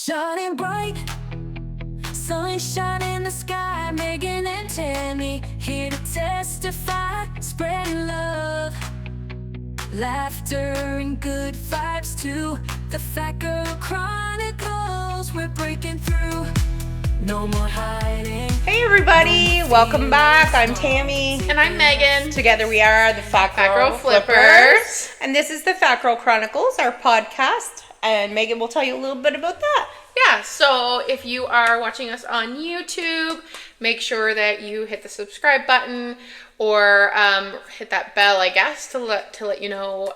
Shining bright, sunshine in the sky. Megan and Tammy here to testify, spreading love, laughter and good vibes too. The Fat Girl Chronicles, we're breaking through. No more hiding. Hey everybody, welcome back. I'm Tammy. And I'm Megan. Together we are the Fat Girl Flippers. And this is the Fat Girl Chronicles, our podcast. And Megan will tell you a little bit about that. Yeah, so if you are watching us on YouTube, make sure that you hit the subscribe button or hit that bell, I guess, to let you know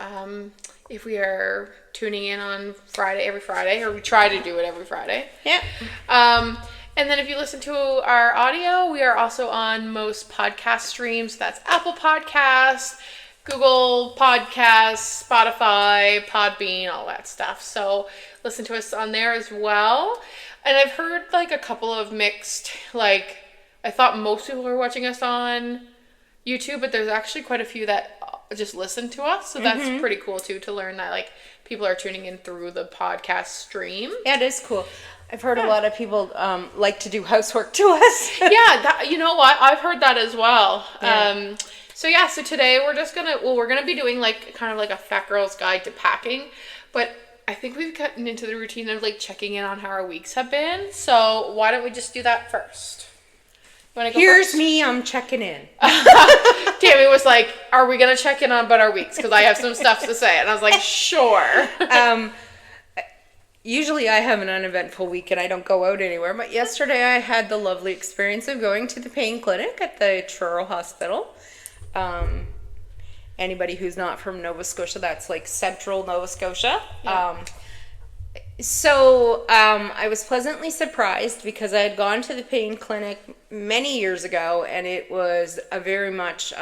if we are tuning in on every Friday, or we try to do it every Friday. Yeah. And then if you listen to our audio, we are also on most podcast streams. That's Apple Podcasts, Google Podcasts, Spotify, Podbean, all that stuff. So listen to us on there as well. And I've heard like a couple of mixed, like I thought most people were watching us on YouTube, but there's actually quite a few that just listen to us. So that's pretty cool too, to learn that like people are tuning in through the podcast stream. Yeah, it is cool. I've heard a lot of people like to do housework to us. Yeah, you know what? I've heard that as well. Yeah. So today we're gonna be doing like kind of like a fat girl's guide to packing, but I think we've gotten into the routine of like checking in on how our weeks have been. So why don't we just do that first? You wanna go Here's first? me, I'm checking in. Tammy was like, "Are we gonna check in on about our weeks? Because I have some stuff to say." And I was like, "Sure." Usually I have an uneventful week and I don't go out anywhere, but yesterday I had the lovely experience of going to the pain clinic at the Truro Hospital. Anybody who's not from Nova Scotia, that's like central Nova Scotia. Yeah. I was pleasantly surprised because I had gone to the pain clinic many years ago and it was a very much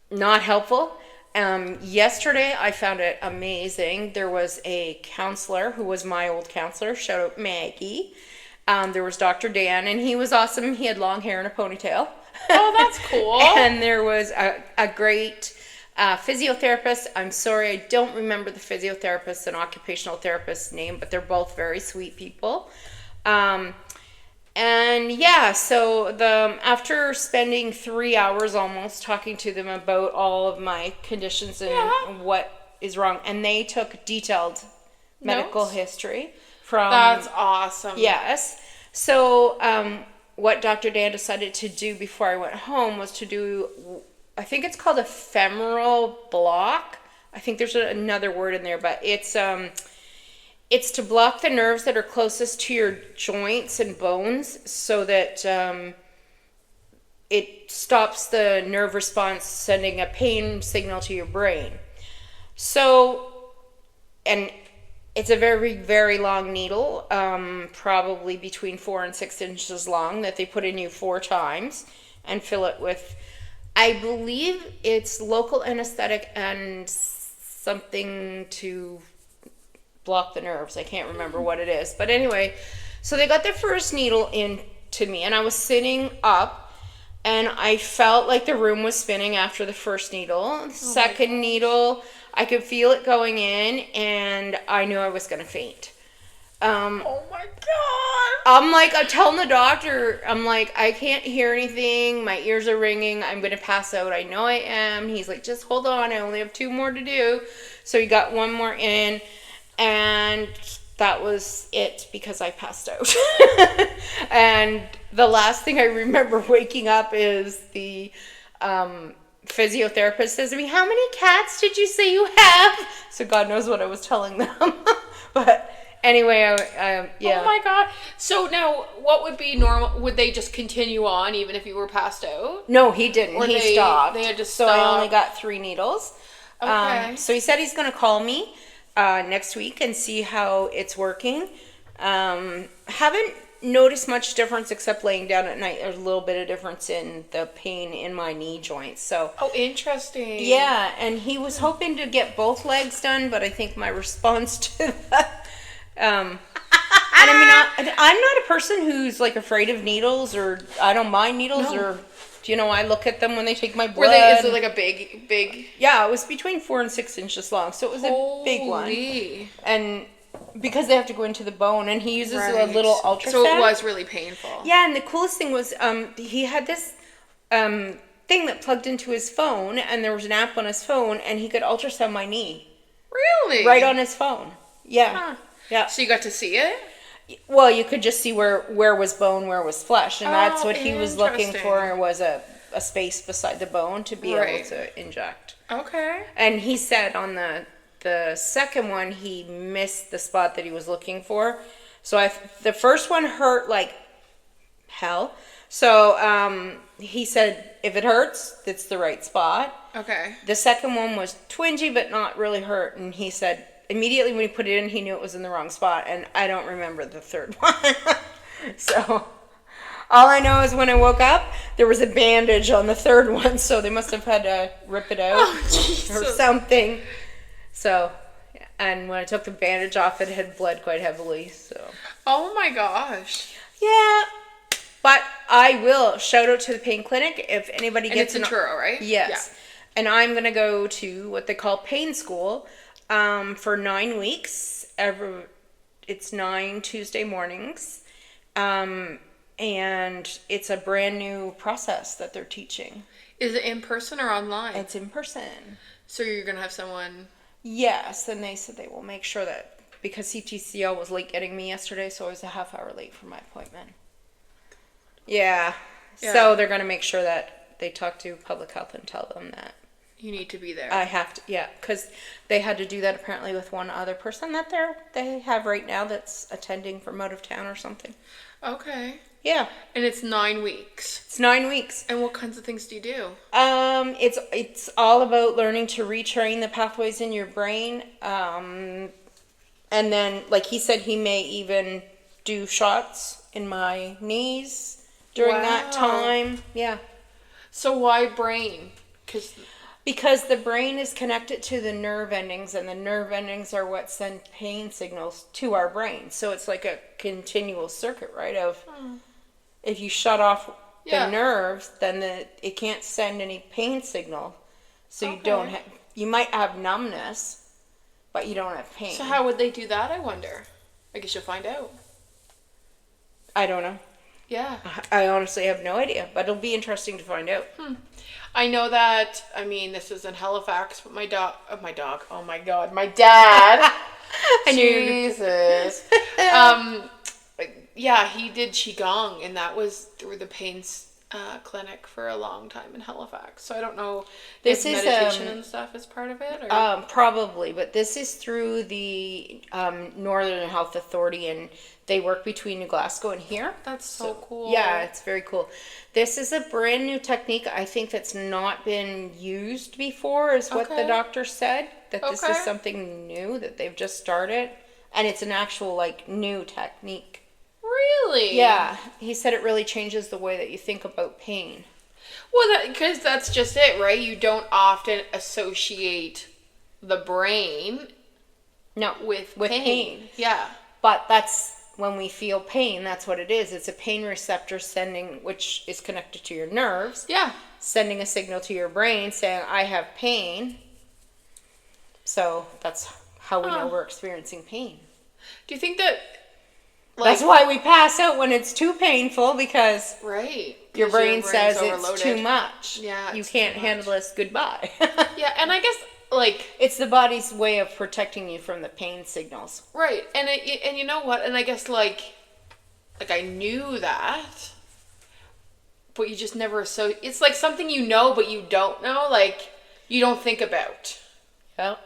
not helpful. Yesterday I found it amazing. There was a counselor who was my old counselor, shout out Maggie. There was Dr. Dan and he was awesome. He had long hair and a ponytail. Oh, that's cool. And there was a great physiotherapist. I'm sorry, I don't remember the physiotherapist and occupational therapist's name, but they're both very sweet people. After spending 3 hours almost talking to them about all of my conditions and what is wrong, and they took detailed medical history from... That's awesome. Yes. So, what Dr. Dan decided to do before I went home was to do, I think it's called a femoral block. I think there's another word in there, but it's to block the nerves that are closest to your joints and bones so that it stops the nerve response sending a pain signal to your brain. So, and it's a very, very long needle, probably between 4 and 6 inches long, that they put in you 4 times and fill it with, I believe it's local anesthetic and something to block the nerves. I can't remember what it is. But anyway, so they got the first needle into me and I was sitting up and I felt like the room was spinning after the first needle. Second needle, I could feel it going in and I knew I was going to faint. Oh my God. I'm telling the doctor, I can't hear anything. My ears are ringing. I'm going to pass out. I know I am. He's like, just hold on. I only have 2 more to do. So he got 1 more in. And that was it because I passed out. And the last thing I remember waking up is the physiotherapist says to me, "How many cats did you say you have?" So God knows what I was telling them. But anyway, yeah. Oh my God. So now what would be normal? Would they just continue on even if you were passed out? No, he didn't. Or he stopped. They had to stop. So I only got 3 needles. Okay. So he said he's going to call me next week and see how it's working. Haven't noticed much difference except laying down at night. There's a little bit of difference in the pain in my knee joints. So oh, interesting. Yeah, and he was hoping to get both legs done, but I think my response to that, and I mean, I'm not a person who's like afraid of needles, or I don't mind needles, or I look at them when they take my blood. Is it like a big? Yeah, it was between 4 and 6 inches long, so it was a big one. And because they have to go into the bone, and he uses a Right. little ultrasound. So it was really painful. Yeah, and the coolest thing was he had this thing that plugged into his phone, and there was an app on his phone, and he could ultrasound my knee Really? right on his phone. Yeah. Huh. Yeah. So you got to see it? Well, you could just see where was bone, where was flesh, and that's Oh, what he was looking interesting. for, was a space beside the bone to be Right. able to inject. Okay. And he said on the second one he missed the spot that he was looking for. So the first one hurt like hell. So he said if it hurts, it's the right spot. Okay. The second one was twingy but not really hurt, and he said immediately when he put it in, he knew it was in the wrong spot, and I don't remember the third one. So all I know is when I woke up, there was a bandage on the third one, so they must have had to rip it out Oh, or Jesus. something. So, and when I took the bandage off, it had bled quite heavily, so. Oh my gosh. Yeah, but I will shout out to the pain clinic if anybody And gets it's in Truro, right? Yes. And I'm going to go to what they call pain school for 9 weeks. It's 9 Tuesday mornings. And it's a brand new process that they're teaching. Is it in person or online? It's in person. So you're going to have someone... Yes, and they said they will make sure that, because CTCL was late getting me yesterday, so I was a half hour late for my appointment. Yeah. Yeah. So they're going to make sure that they talk to public health and tell them that You need to be there. I have to, yeah, because they had to do that apparently with one other person that they have right now that's attending from out of town or something. Okay. Yeah, And it's 9 weeks. it's 9 weeks. And what kinds of things do you do? It's all about learning to retrain the pathways in your brain. And then, like he said, he may even do shots in my knees during that Wow. time. Yeah. So why brain? Because the brain is connected to the nerve endings, and the nerve endings are what send pain signals to our brain. So it's like a continual circuit, right? Of if you shut off Yeah. the nerves, then it can't send any pain signal. So you don't Okay. have. You might have numbness, but you don't have pain. So how would they do that, I wonder? I guess you'll find out. I don't know. Yeah. I honestly have no idea, but it'll be interesting to find out. I know that, I mean, this is in Halifax, but my dog, oh my God, my dad. I knew you were- Jesus. Yeah, he did Qigong, and that was through the pains clinic for a long time in Halifax. So I don't know This if is, meditation and stuff is part of it. Or... Probably, but this is through the Northern Health Authority, and they work between New Glasgow and here. That's so cool. Yeah, it's very cool. This is a brand new technique, I think, that's not been used before, is what the Okay. doctor said. That this Okay. is something new that they've just started, and it's an actual, like, new technique. Really? Yeah, he said it really changes the way that you think about pain. Well, because that's just it, right? You don't often associate the brain No, with pain. pain. Yeah. But that's when we feel pain, that's what it is. It's a pain receptor which is connected to your nerves, Yeah. sending a signal to your brain saying, I have pain. So that's how we know we're experiencing pain. Do you think that, That's why we pass out when it's too painful, because right? your 'Cause brain says brain's it's too much. Yeah, You it's can't too handle much. this, goodbye. Yeah, and I guess, like, It's the body's way of protecting you from the pain signals. right, and you know what? And I guess, like I knew that, but you just never it's like something you know, but you don't know, like, you don't think about. Yep.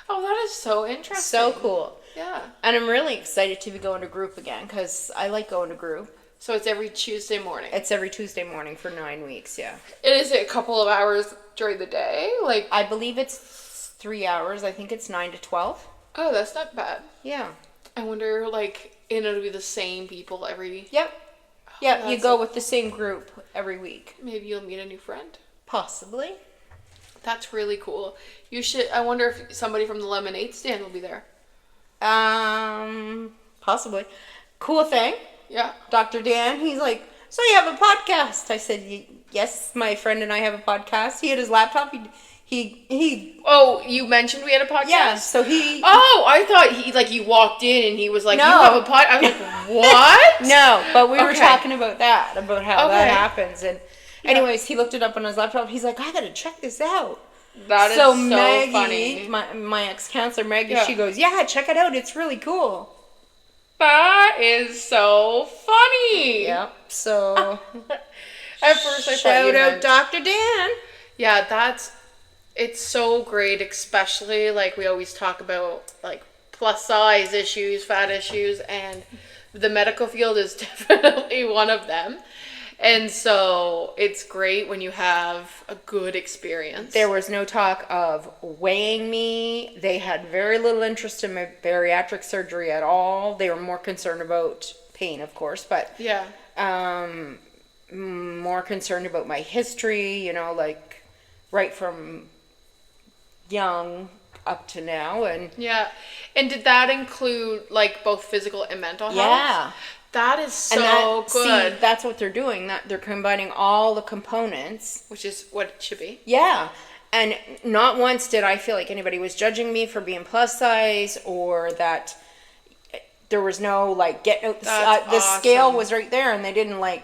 Oh, that is so interesting. So cool. Yeah. And I'm really excited to be going to group again, because I like going to group. So it's every Tuesday morning. It's every Tuesday morning for 9 weeks, yeah. It is a couple of hours during the day, like. I believe it's 3 hours. I think it's 9 to 12. Oh, that's not bad. Yeah. I wonder, like, and it'll be the same people every. Yep. Yeah, you that's go with the same group every week. Maybe you'll meet a new friend. Possibly. That's really cool. You should. I wonder if somebody from the lemonade stand will be there. Possibly. Cool thing. Yeah. Dr. Dan, he's like, so you have a podcast? I said, yes, my friend and I have a podcast. He had his laptop. He he Oh, you mentioned we had a podcast? yeah, so he Oh, I thought he, like, you walked in and he was like, No. you have a pod. I was like, what? no, but we were Okay. talking about that, about how that Okay. happens. And anyways, he looked it up on his laptop. He's like, I gotta check this out. That is so Maggie, funny. my ex-counselor Maggie, Yeah. she goes, yeah, check it out. It's really cool. That is so funny. Yep. So At first I thought shout you out meant, Dr. Dan. yeah, it's so great, especially like we always talk about like plus size issues, fat issues, and the medical field is definitely one of them. And so it's great when you have a good experience. There was no talk of weighing me. They had very little interest in my bariatric surgery at all. They were more concerned about pain, of course, but Yeah. more concerned about my history, you know, like right from young up to now. And Yeah. And did that include like both physical and mental health? yeah. That is so And good. See, that's what they're doing. That they're combining all the components. Which is what it should be. Yeah. And not once did I feel like anybody was judging me for being plus size, or that there was no like get out the That's scale awesome. was right there, and they didn't like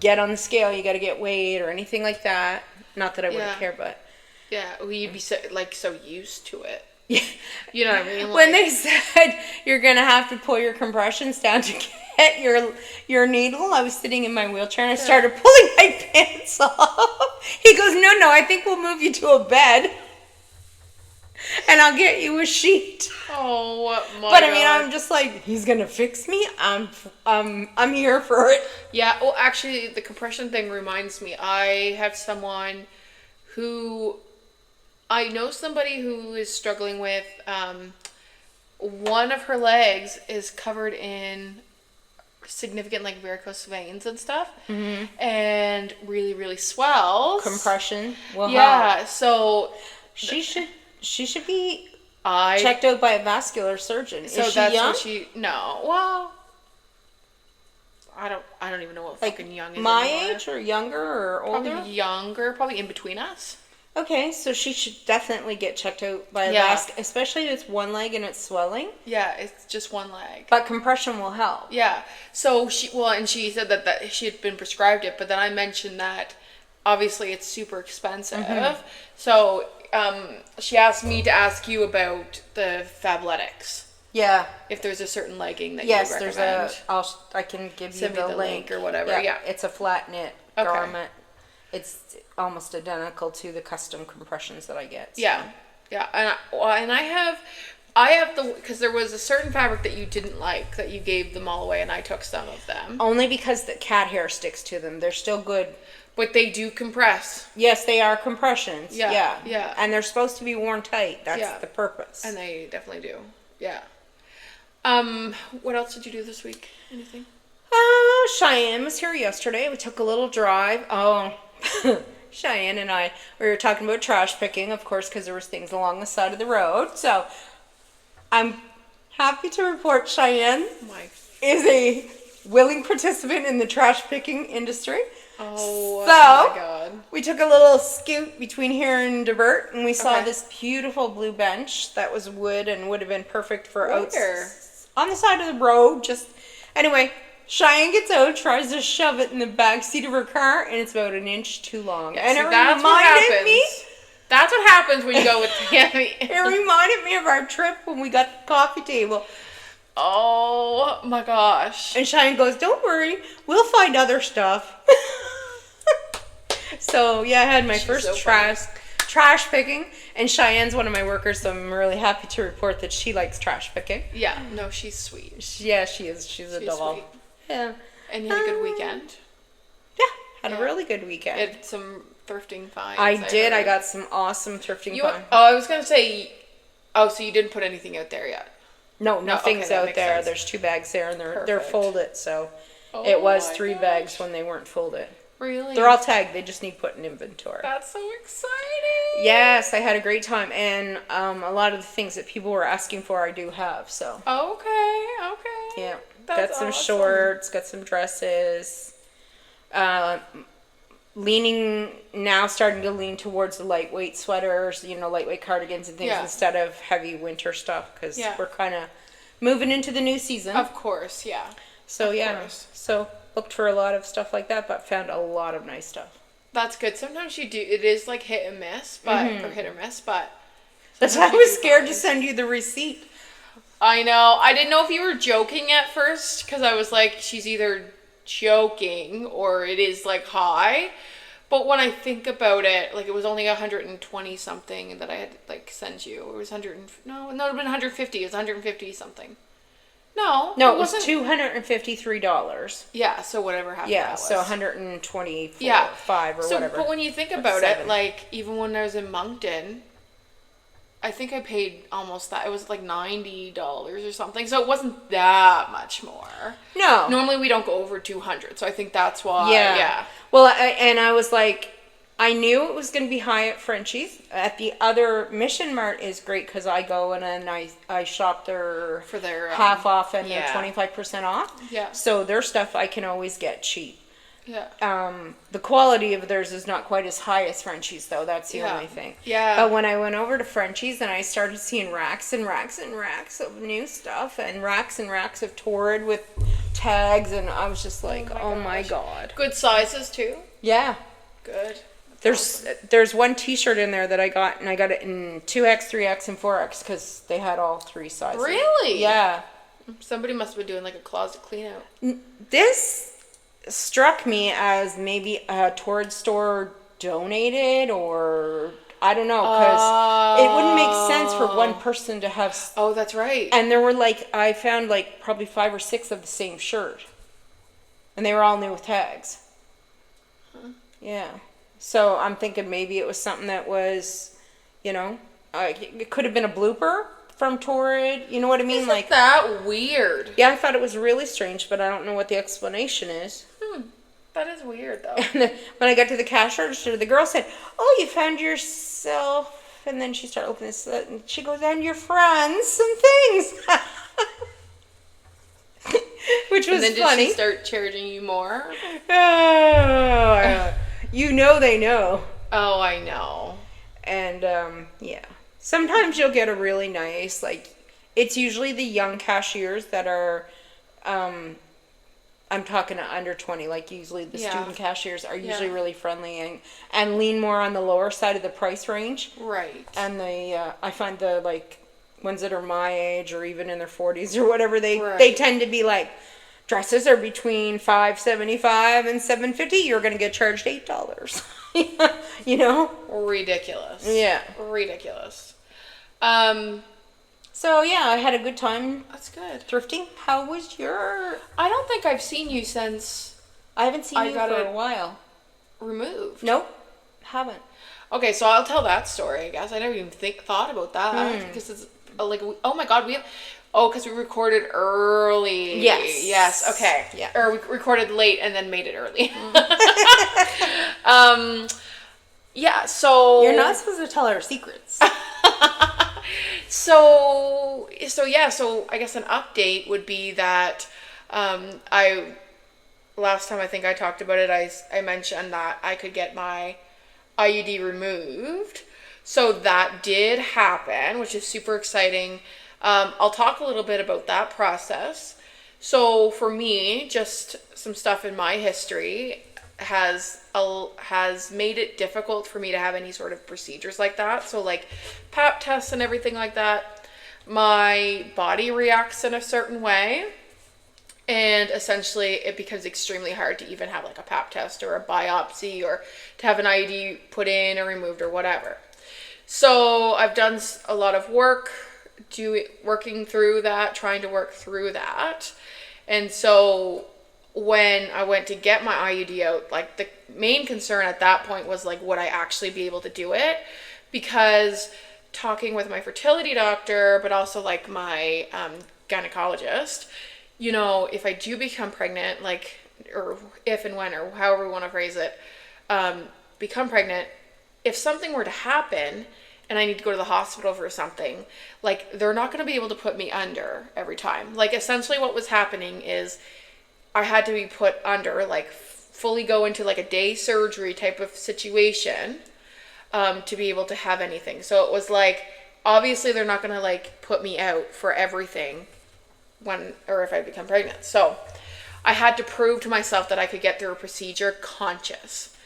get on the scale. You got to get weighed or anything like that. Not that I wouldn't Yeah. care, but Yeah. Well, you'd be so used to it. yeah. You know what I mean? When Like- they said you're gonna have to pull your compressions down to get your needle, I was sitting in my wheelchair and I started pulling my pants off. He goes, no, I think we'll move you to a bed, and I'll get you a sheet. Oh my But I mean, God. I'm just like, he's gonna fix me. I'm here for it. Yeah, well, actually, the compression thing reminds me. I have someone who I know somebody who is struggling with. One of her legs is covered in significant like varicose veins and stuff, and really, really swells. Compression will help. Yeah, so She should be I checked out by a vascular surgeon. so Is she that's young? what she no well. I don't even know what Like fucking young is my anymore. age or younger or older? Probably younger, probably in between us. Okay, so she should definitely get checked out by a Yeah. especially if it's one leg and it's swelling. Yeah, it's just one leg. But compression will help. Yeah. So she said that she had been prescribed it, but then I mentioned that obviously it's super expensive. Mm-hmm. So she asked me to ask you about the Fabletics. Yeah. If there's a certain legging that Yes, you would there's recommend. I can give you Send me the the link. link or whatever, yeah. It's a flat knit Okay. garment. It's almost identical to the custom compressions that I get. So. Yeah. Yeah. And I have the, because there was a certain fabric that you didn't like that you gave them all away, and I took some of them. Only because the cat hair sticks to them. They're still good. But they do compress. Yes, they are compressions. Yeah, Yeah. yeah. And they're supposed to be worn tight. That's Yeah. the purpose. And they definitely do. Yeah. What else did you do this week? Anything? Cheyenne was here yesterday. We took a little drive. Oh, Cheyenne and I, we were talking about trash picking, of course, because there was things along the side of the road. So I'm happy to report Cheyenne My. is a willing participant in the trash picking industry. Oh So- my God. We took a little scoot between here and Divert, and we saw Okay. this beautiful blue bench that was wood and would have been perfect for Where? oats on the side of the road. Just anyway, Cheyenne gets out, tries to shove it in the back seat of her car, and it's about an inch too long. And See, it that's what reminded happens. me. That's what happens when you go with It reminded me of our trip when we got the coffee table. Oh my gosh. And Cheyenne goes, "Don't worry, we'll find other stuff." So yeah, I had my She's first so funny. trash picking, and Cheyenne's one of my workers, so I'm really happy to report that she likes trash picking. Yeah, no, she's sweet. Yeah, she is. She's a She's doll. sweet. Yeah. And you had a good weekend. Yeah, had a Yeah. really good weekend. You had some thrifting finds. I did. I heard. got some awesome thrifting You, fun. I was gonna say. Oh, so you didn't put anything out there yet? No, nothing's okay, that out makes there. sense. There's 2 bags there, and they're Perfect. folded. So Oh it was my 3 gosh. bags when they weren't folded. Really? They're all tagged. They just need put in inventory. That's so exciting. Yes, I had a great time, and a lot of the things that people were asking for, I do have. So Okay. Okay. yeah, That's got some awesome. shorts, got some dresses. starting to lean towards the lightweight sweaters, lightweight cardigans and things instead of heavy winter stuff because we're kind of moving into the new season. Of course, yeah. So so looked for a lot of stuff like that, but found a lot of nice stuff. That's good. Sometimes you do. It is like hit and miss, but or hit or miss, but that's why I was scared to send you the receipt. I know. I didn't know if you were joking at first because I was like, she's either joking or it is like high. But when I think about it, like it was only 120 something that I had like sent you. It was 100. No, it would have been 150. It was 150 something. No, it was $253. Yeah, so whatever happened. Yeah, that was. so 124, yeah, 5 or whatever. But when you think about it, like even when I was in Moncton, I think I paid almost that. It was like $90 or something. So it wasn't that much more. No. Normally we don't go over 200. So I think that's why. Yeah. Well, I was like, I knew it was going to be high at Frenchie's. At the other Mission Mart is great because I go and then I shop their for their half off and their 25% off. Yeah. So their stuff I can always get cheap. Yeah. The quality of theirs is not quite as high as Frenchie's though. That's the only thing. Yeah. But when I went over to Frenchie's and I started seeing racks and racks and racks of new stuff and racks of Torrid with tags, and I was just like, oh my god. Good sizes too. Yeah. Good. There's one T-shirt in there that I got, and I got it in 2X, 3X, and 4X because they had all 3 sizes. Really? Yeah. Somebody must have been doing like a closet clean out. This struck me as maybe a Torrid store donated, or I don't know, because it wouldn't make sense for one person to have. Oh, that's right. And there were I found probably 5 or 6 of the same shirt, and they were all new with tags. Huh. Yeah. So I'm thinking maybe it was something that was, it could have been a blooper from Torrid. You know what I mean? Isn't that weird? Yeah, I thought it was really strange, but I don't know what the explanation is. That is weird, though. And then when I got to the cash register, the girl said, "Oh, you found yourself," and then she started opening this, and she goes, "And your friends, some things." Which was and then funny. Did she start charging you more? Oh, they know. Oh, I know. And, yeah. Sometimes you'll get a really nice, it's usually the young cashiers that are, I'm talking to under 20, usually the student cashiers are usually really friendly and lean more on the lower side of the price range. Right. And I find the, ones that are my age or even in their 40s or whatever, they tend to be dresses are between $5.75 and $7.50. You're going to get charged $8. Ridiculous. Yeah. Ridiculous. So yeah, I had a good time. That's good. Thrifting. How was your? I don't think I've seen you since. I haven't seen you for a while. Removed. Nope, haven't. Okay, so I'll tell that story. I guess I never even thought about that because it's oh my god, because we recorded early. Yes. Okay. Yeah. Or we recorded late and then made it early. Yeah. So you're not supposed to tell our secrets. So I guess an update would be that last time I think I talked about it, I mentioned that I could get my IUD removed. So that did happen, which is super exciting. I'll talk a little bit about that process. So for me, just some stuff in my history has made it difficult for me to have any sort of procedures like that. So pap tests and everything like that, my body reacts in a certain way, and essentially it becomes extremely hard to even have a pap test or a biopsy or to have an IUD put in or removed or whatever. So I've done a lot of work working through that, trying to work through that. And so when I went to get my IUD out, the main concern at that point was would I actually be able to do it? Because talking with my fertility doctor, but also my gynecologist, if I do become pregnant, or if and when, or however we want to phrase it, become pregnant, if something were to happen and I need to go to the hospital for something, they're not going to be able to put me under every time. Essentially what was happening is I had to be put under fully go into like a day surgery type of situation to be able to have anything. So it was like, obviously they're not going to like put me out for everything when or if I become pregnant. So I had to prove to myself that I could get through a procedure conscious.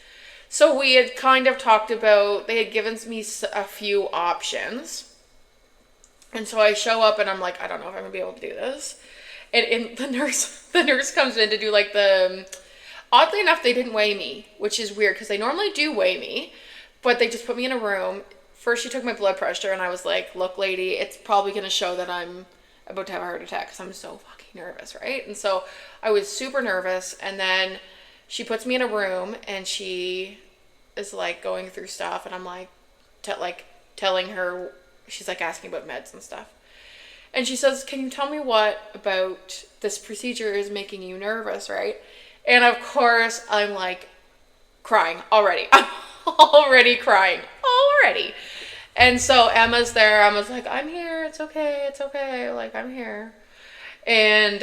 So we had kind of talked about, they had given me a few options. And so I show up and I'm like, I don't know if I'm gonna be able to do this. And the nurse comes in to do like oddly enough, they didn't weigh me, which is weird because they normally do weigh me, but they just put me in a room. First, she took my blood pressure and I was like, look, lady, it's probably gonna show that I'm about to have a heart attack because I'm so fucking nervous, right? And so I was super nervous, and then she puts me in a room and she is like going through stuff, and I'm like telling her, she's like asking about meds and stuff, and she says, can you tell me what about this procedure is making you nervous, right? And of course I'm like crying already. I'm already crying already. And so Emma's there. Emma's like, I'm here. It's okay. Like, I'm here. And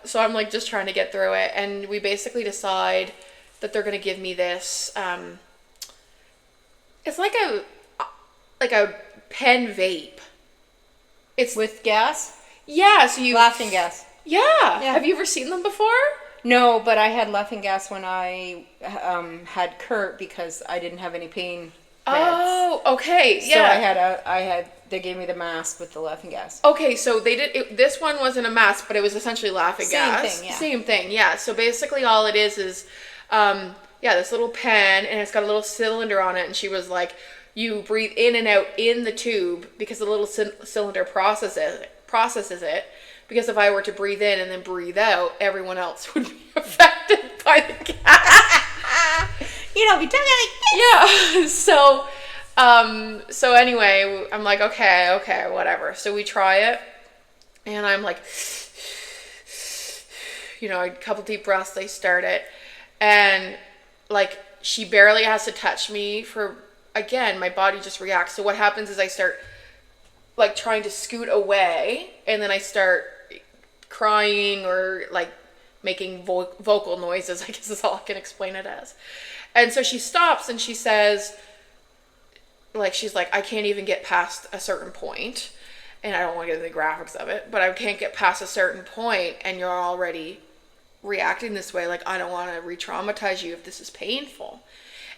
so I'm like just trying to get through it. And we basically decide that they're going to give me this. It's like a pen vape. It's With gas? yeah. So you Laughing gas. Yeah. Yeah. Have you ever seen them before? No, but I had laughing gas when I had Kurt because I didn't have any pain meds. Oh, okay. So Yeah. they gave me the mask with the laughing gas. Okay, so this one wasn't a mask, but it was essentially laughing gas. Same thing, yeah. So basically all it is, this little pen, and it's got a little cylinder on it, and she was like, you breathe in and out in the tube because the little cylinder processes it, because if I were to breathe in and then breathe out, everyone else would be affected by the gas. You know, be talking like this. Yeah. So anyway, I'm like, okay, whatever. So we try it, and I'm like, a couple deep breaths, they start it, and like she barely has to touch me again, my body just reacts. So what happens is I start like trying to scoot away, and then I start crying or like making vocal noises, I guess is all I can explain it as. And so she stops and she says, like, she's like, I can't even get past a certain point, and I don't want to get into the graphics of it, but I can't get past a certain point, and you're already reacting this way. Like, I don't want to re-traumatize you if this is painful.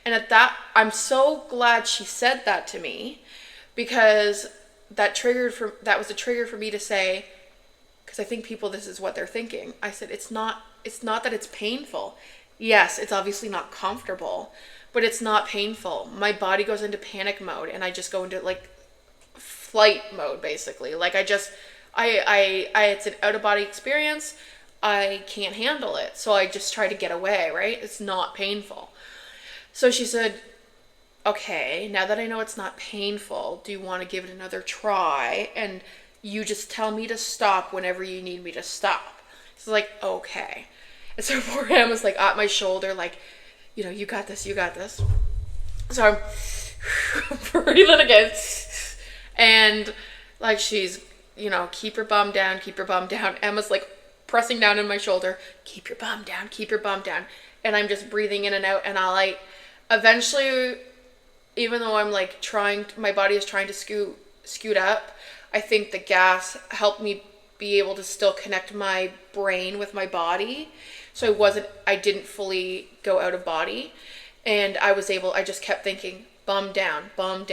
And at that, I'm so glad she said that to me, because that was a trigger for me to say, because I think people, this is what they're thinking. I said, it's not that it's painful. Yes, it's obviously not comfortable, but it's not painful. My body goes into panic mode, and I just go into like flight mode, basically. Like it's an out of body experience. I can't handle it. So I just try to get away, right? It's not painful. So she said, okay, now that I know it's not painful, do you want to give it another try? And you just tell me to stop whenever you need me to stop. So like, okay. And so poor Em was like at my shoulder, like, you got this. So I'm breathing again. And like she's, keep your bum down. Emma's like pressing down on my shoulder, keep your bum down. And I'm just breathing in and out. And eventually, even though I'm like my body is trying to scoot up, I think the gas helped me be able to still connect my brain with my body. So I didn't fully go out of body, and I just kept thinking, bum down. And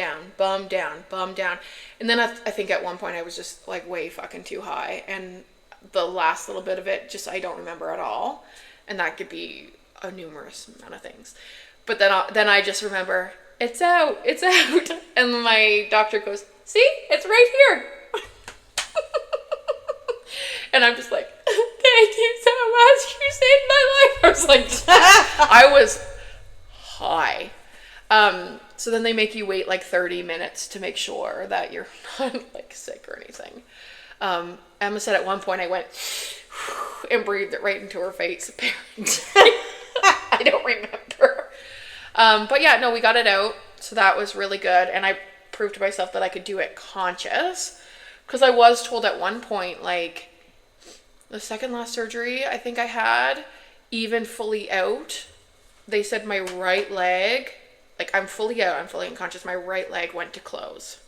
then I think at one point I was just like way fucking too high, and the last little bit of it, I don't remember at all. And that could be a numerous amount of things. But then I just remember, it's out. And my doctor goes, see, it's right here. And I'm just like, thank you so much. You saved my life. I was like, I was high. So then they make you wait like 30 minutes to make sure that you're not like sick or anything. Emma said at one point I went and breathed it right into her face. I don't remember. But yeah, no, we got it out. So that was really good. And I proved to myself that I could do it conscious. Because I was told at one point, like, the second last surgery I think I had, even fully out, they said my right leg, like I'm fully out, I'm fully unconscious, my right leg went to close.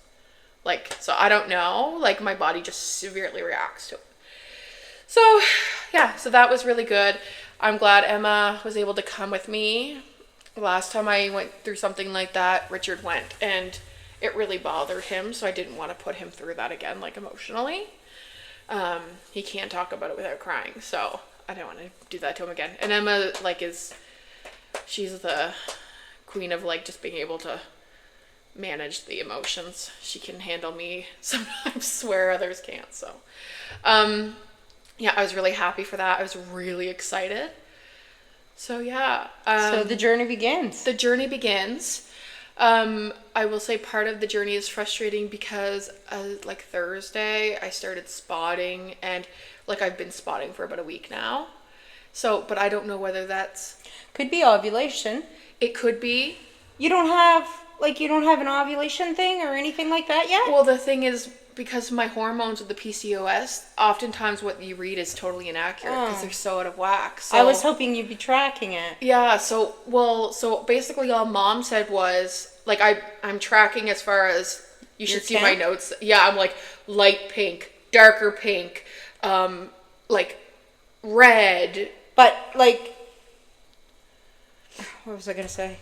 Like, so I don't know, like my body just severely reacts to it. So, yeah, so that was really good. I'm glad Emma was able to come with me. Last time I went through something like that, Richard went, and it really bothered him, so I didn't want to put him through that again, like emotionally. He can't talk about it without crying, so I don't want to do that to him again. And Emma, like, she's the queen of, like, just being able to manage the emotions. She can handle me sometimes where others can't, so. Yeah, I was really happy for that. I was really excited. So, yeah. So the journey begins. The journey begins. I will say part of the journey is frustrating because, like, Thursday, I started spotting, and, like, I've been spotting for about a week now. So, but I don't know whether that's... Could be ovulation. It could be. You don't have an ovulation thing or anything like that yet? Well, the thing is, because my hormones with the PCOS, oftentimes what you read is totally inaccurate because they're so out of whack. So, I was hoping you'd be tracking it. Yeah, so basically all Mom said was, like, I'm tracking as far as, you should see my notes. Yeah, I'm like light pink, darker pink, like red. But, like, what was I going to say?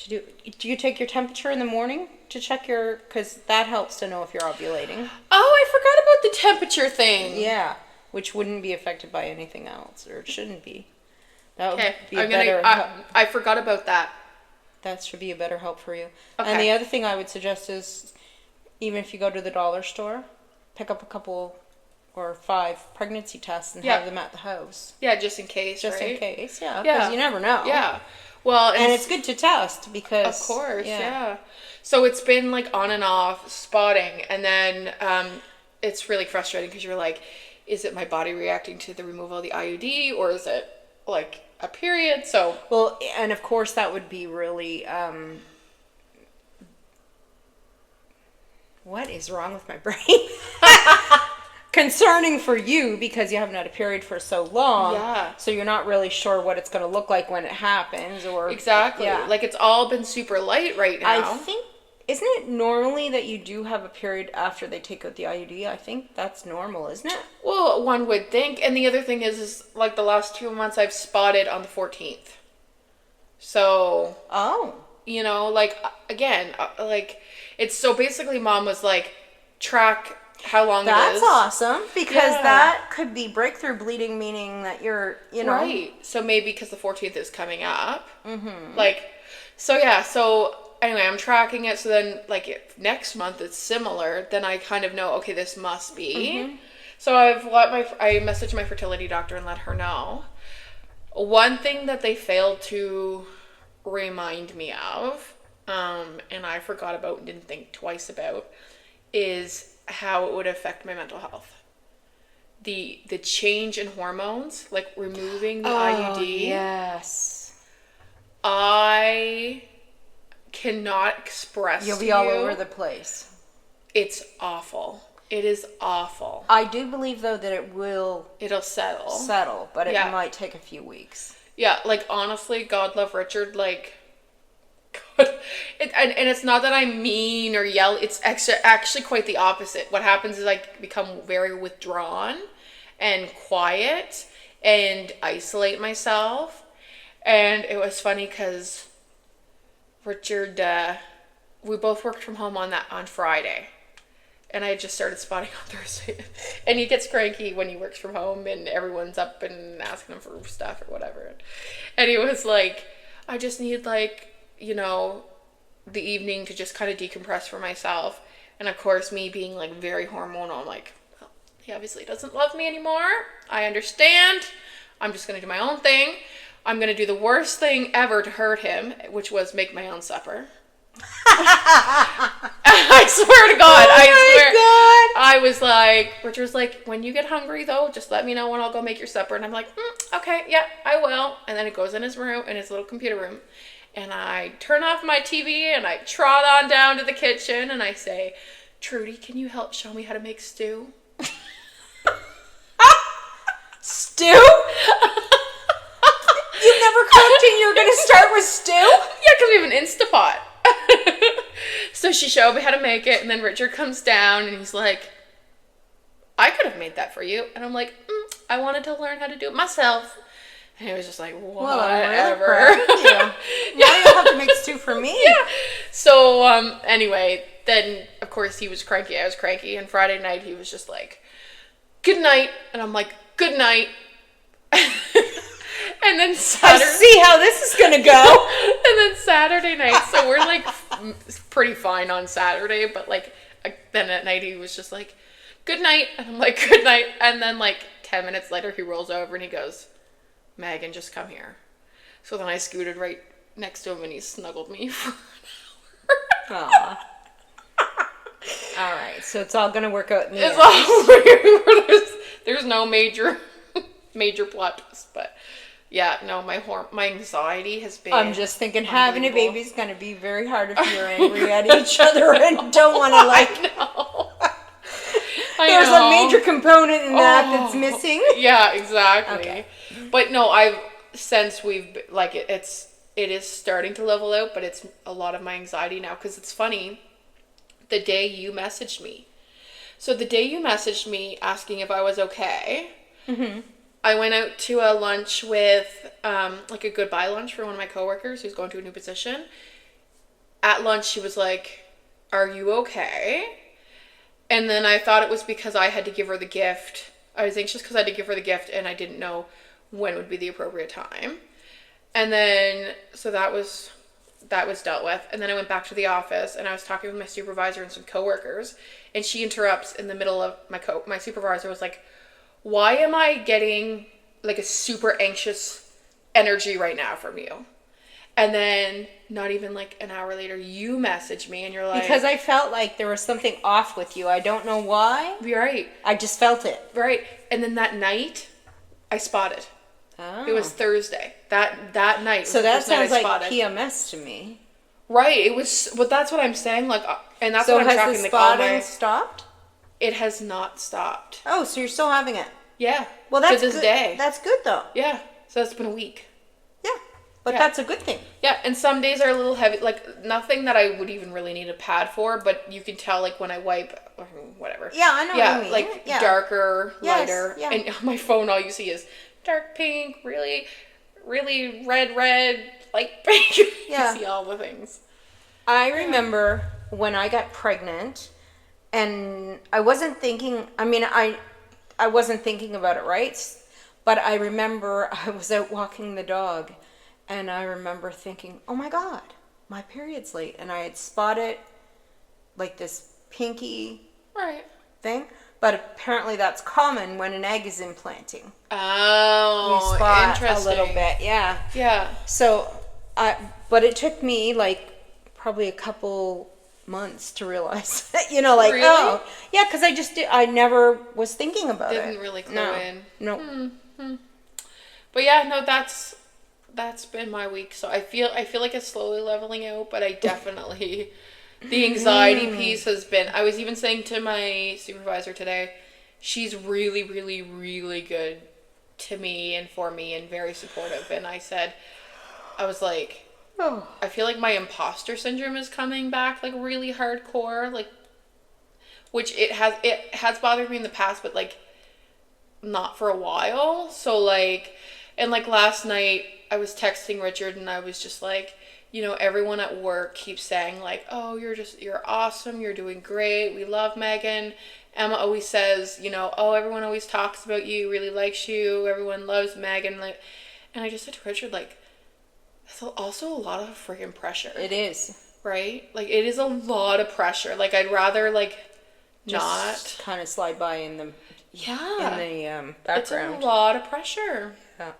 Do you take your temperature in the morning to check because that helps to know if you're ovulating. Oh, I forgot about the temperature thing. Yeah, which wouldn't be affected by anything else, or it shouldn't be. That would be I forgot about that. That should be a better help for you. Okay. And the other thing I would suggest is, even if you go to the dollar store, pick up a couple or 5 pregnancy tests and have them at the house. Yeah, just in case, Just right? in case, yeah. Because you never know. Yeah. Well, and it's good to test because... Of course, yeah. So it's been, like, on and off spotting, and then it's really frustrating because you're like, is it my body reacting to the removal of the IUD, or is it, like, a period? So... Well, and of course that would be really... what is wrong with my brain? Concerning for you because you haven't had a period for so long. Yeah. So you're not really sure what it's going to look like when it happens, or... Exactly. Yeah. Like, it's all been super light right now. I think... Isn't it normally that you do have a period after they take out the IUD? I think that's normal, isn't it? Well, one would think. And the other thing is like, the last 2 months I've spotted on the 14th. So... Oh. You know, like, again, like, it's... So basically Mom was like, track... how long it is. That's awesome, because that could be breakthrough bleeding, meaning that you're, Right. So maybe because the 14th is coming up. Mm-hmm. Like, so yeah, so anyway, I'm tracking it, so then, like, if next month it's similar, then I kind of know, okay, this must be. Mm-hmm. So I messaged my fertility doctor and let her know. One thing that they failed to remind me of, and I forgot about and didn't think twice about, is how it would affect my mental health. The change in hormones, like removing the IUD. Yes. I cannot express. You'll be all over the place. It's awful. It is awful. I do believe though that it'll settle, but it might take a few weeks. Yeah, like, honestly, God love Richard, like, and it's not that I'm mean or yell. It's actually quite the opposite. What happens is I become very withdrawn and quiet and isolate myself. And it was funny because Richard, we both worked from home on Friday, and I just started spotting on Thursday. And he gets cranky when he works from home and everyone's up and asking him for stuff or whatever. And he was like, I just need, like, the evening to just kind of decompress for myself. And of course, me being, like, very hormonal, I'm like, well, he obviously doesn't love me anymore. I understand. I'm just going to do my own thing. I'm going to do the worst thing ever to hurt him, which was make my own supper. I swear to God. I was like, Richard was like, when you get hungry, though, just let me know when I'll go make your supper. And I'm like, okay, yeah, I will. And then it goes in his room, in his little computer room. And I turn off my TV and I trot on down to the kitchen and I say, Trudy, can you help show me how to make stew? Stew? You've never cooked in start with stew? Yeah, because we have an Instapot. So she showed me how to make it, and then Richard comes down, and he's like, I could have made that for you. And I'm like, I wanted to learn how to do it myself. And he was just like, whatever. Well, I'm really proud of you. Now you'll have to make stew for me. Yeah. So, anyway, then, of course, he was cranky. I was cranky. And Friday night, he was just like, good night. And I'm like, good night. And then Saturday... I see how this is going to go. And then Saturday night, so we're, like, pretty fine on Saturday. But, like, then at night, he was just like, good night. And I'm like, good night. And then, like, 10 minutes later, he rolls over and he goes, Megan, just come here. So then I scooted right next to him and he snuggled me for an hour. Aww. All right, so it's all gonna work out in the end. There's no major plot twist, but yeah, no, my anxiety has been. I'm just thinking having a baby is gonna be very hard if you're angry at each other and don't want to like. I know. There's a major component in that that's missing. Yeah, exactly. Okay. But no, since we've like it is starting to level out, but it's a lot of my anxiety now because it's funny. The day you messaged me, asking if I was okay, I went out to a lunch with like a goodbye lunch for one of my coworkers who's going to a new position. At lunch, she was like, "Are you okay?" And then I thought it was because I had to give her the gift. I was anxious because I had to give her the gift and I didn't know when would be the appropriate time. And then, so that was dealt with. And then I went back to the office and I was talking with my supervisor and some coworkers. And she interrupts in the middle of my supervisor was like, why am I getting like a super anxious energy right now from you? And then not even like an hour later, you message me and you're like... Because I felt like there was something off with you. I don't know why. You're right. I just felt it. Right. And then that night, I spotted. Oh. It was Thursday. That night. So that sounds like PMS to me. Right. It was... But that's what I'm saying. Like, and that's so what I'm tracking. So has the spotting stopped? It has not stopped. Oh, so you're still having it? Yeah. Well, that's to this good. day. That's good, though. Yeah. So it's been a week. But that's a good thing. Yeah, and some days are a little heavy. Like, nothing that I would even really need a pad for, but you can tell, like, when I wipe, or whatever. Yeah, I know what you mean. Like, darker, lighter. Yeah. And my phone, all you see is dark pink, really, really red, light pink. Yeah. You see all the things. I remember when I got pregnant, and I wasn't thinking, I wasn't thinking about it, right? But I remember I was out walking the dog, and I remember thinking, oh my God, my period's late. And I had spotted like this pinky thing. But apparently that's common when an egg is implanting. Oh, you spot interesting. a little bit, yeah. Yeah. So, but it took me like probably a couple months to realize, Really? oh. Yeah, because I never was thinking about it. Didn't really clue in. No. Mm-hmm. But yeah, no, that's been my week. So I feel like it's slowly leveling out, but I definitely the anxiety piece has been. I was even saying to my supervisor today, she's really, really, really good to me and for me and very supportive. And I was like, I feel like my imposter syndrome is coming back like really hardcore, like, which it has bothered me in the past, but like not for a while. So like, and like last night I was texting Richard and I was just like, everyone at work keeps saying like, oh, you're awesome. You're doing great. We love Megan. Emma always says, oh, everyone always talks about you, really likes you. Everyone loves Megan. Like, and I just said to Richard, like, that's also a lot of freaking pressure. It is. Right? Like, it is a lot of pressure. Like, I'd rather like not just kind of slide by in the background. It's a lot of pressure. Yeah.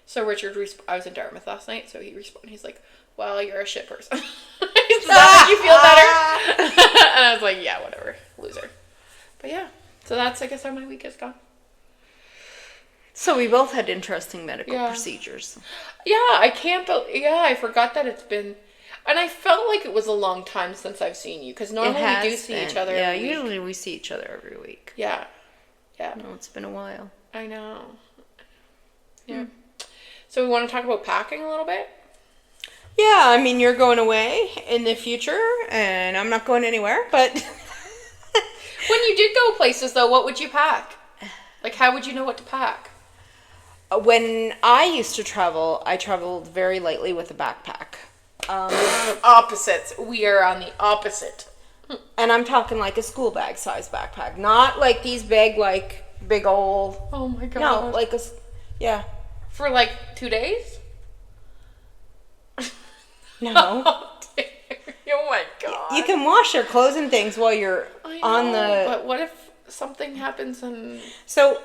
So Richard, I was in Dartmouth last night, so he responded. He's like, well, you're a shit person. Does that make you feel better? And I was like, yeah, whatever. Loser. But yeah. So that's, I guess, how my week has gone. So we both had interesting medical procedures. Yeah, I forgot that it's been... And I felt like it was a long time since I've seen you, because normally we do see each other every week. Yeah, usually we see each other every week. Yeah. Yeah. No, it's been a while. I know. Yeah. So we want to talk about packing a little bit? Yeah, I mean, you're going away in the future, and I'm not going anywhere, but... When you did go places, though, what would you pack? Like, how would you know what to pack? When I used to travel, I traveled very lightly with a backpack. Opposites. We are on the opposite. And I'm talking like a school bag size backpack. Not like these big, like, big old... Oh my god. No, like a... Yeah. For like 2 days? No. Oh my god. You can wash your clothes and things while you're I know, on the... But what if something happens and... So